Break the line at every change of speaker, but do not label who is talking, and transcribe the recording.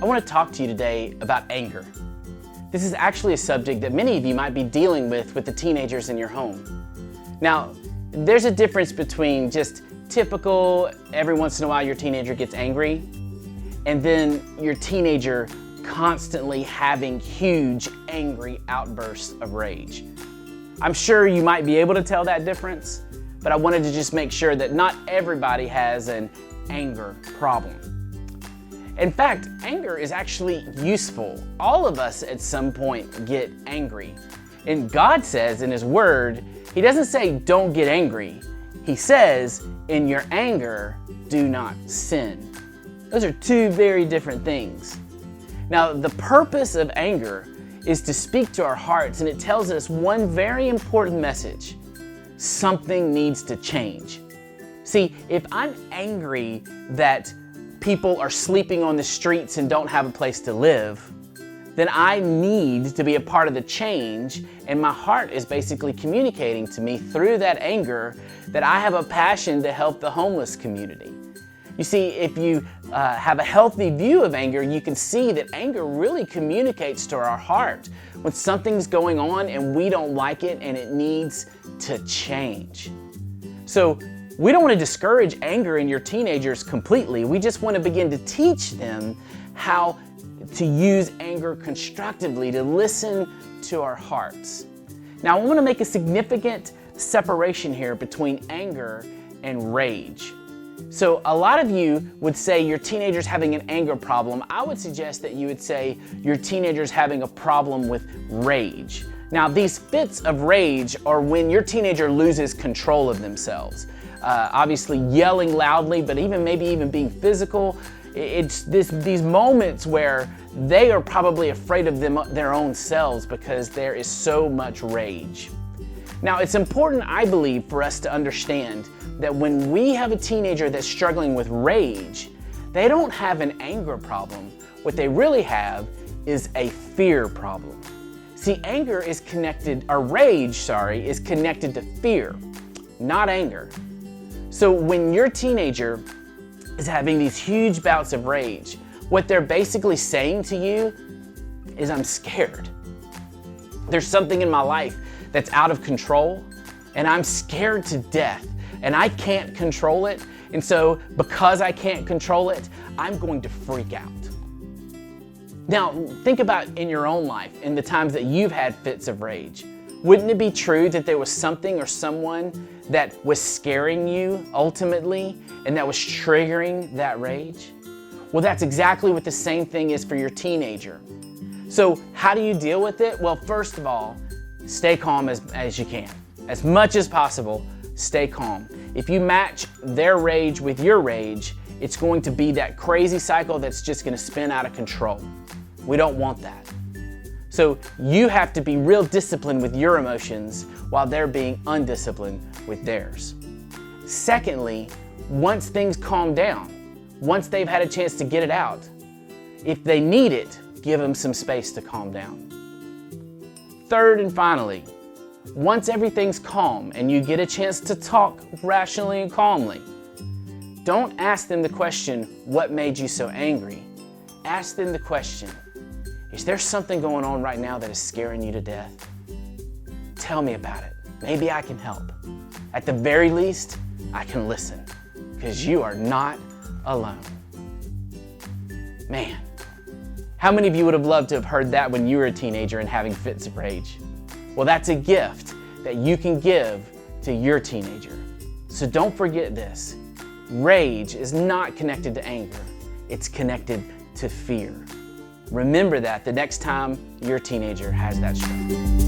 I want to talk to you today about anger. This is actually a subject that many of you might be dealing with the teenagers in your home. Now, there's a difference between just typical, every once in a while your teenager gets angry, and then your teenager constantly having huge angry outbursts of rage. I'm sure you might be able to tell that difference, but I wanted to just make sure that not everybody has an anger problem. In fact, anger is actually useful. All of us at some point get angry. And God says in His Word, He doesn't say don't get angry. He says, in your anger, do not sin. Those are two very different things. Now, the purpose of anger is to speak to our hearts, and it tells us one very important message. Something needs to change. See, if I'm angry that people are sleeping on the streets and don't have a place to live, then I need to be a part of the change, and my heart is basically communicating to me through that anger that I have a passion to help the homeless community. You see, if you have a healthy view of anger, you can see that anger really communicates to our heart when something's going on and we don't like it and it needs to change. So we don't want to discourage anger in your teenagers completely. We just want to begin to teach them how to use anger constructively, to listen to our hearts. Now, I want to make a significant separation here between anger and rage. So a lot of you would say your teenager's having an anger problem. I would suggest that you would say your teenager's having a problem with rage. Now, these fits of rage are when your teenager loses control of themselves. Obviously yelling loudly, but maybe even being physical. It's these moments where they are probably afraid of their own selves because there is so much rage. Now, it's important, I believe, for us to understand that when we have a teenager that's struggling with rage, they don't have an anger problem. What they really have is a fear problem. See, rage is connected to fear, not anger. So when your teenager is having these huge bouts of rage, what they're basically saying to you is, I'm scared. There's something in my life that's out of control, and I'm scared to death, and I can't control it. And so because I can't control it, I'm going to freak out. Now, think about in your own life, in the times that you've had fits of rage. Wouldn't it be true that there was something or someone that was scaring you ultimately and that was triggering that rage? Well, that's exactly what the same thing is for your teenager. So how do you deal with it? Well, first of all, stay calm as you can. As much as possible, stay calm. If you match their rage with your rage, it's going to be that crazy cycle that's just going to spin out of control. We don't want that. So you have to be real disciplined with your emotions while they're being undisciplined with theirs. Secondly, once things calm down, once they've had a chance to get it out, if they need it, give them some space to calm down. Third and finally, once everything's calm and you get a chance to talk rationally and calmly, don't ask them the question, what made you so angry? Ask them the question, is there something going on right now that is scaring you to death? Tell me about it. Maybe I can help. At the very least, I can listen, because you are not alone. Man, how many of you would have loved to have heard that when you were a teenager and having fits of rage? Well, that's a gift that you can give to your teenager. So don't forget this. Rage is not connected to anger. It's connected to fear. Remember that the next time your teenager has that struggle.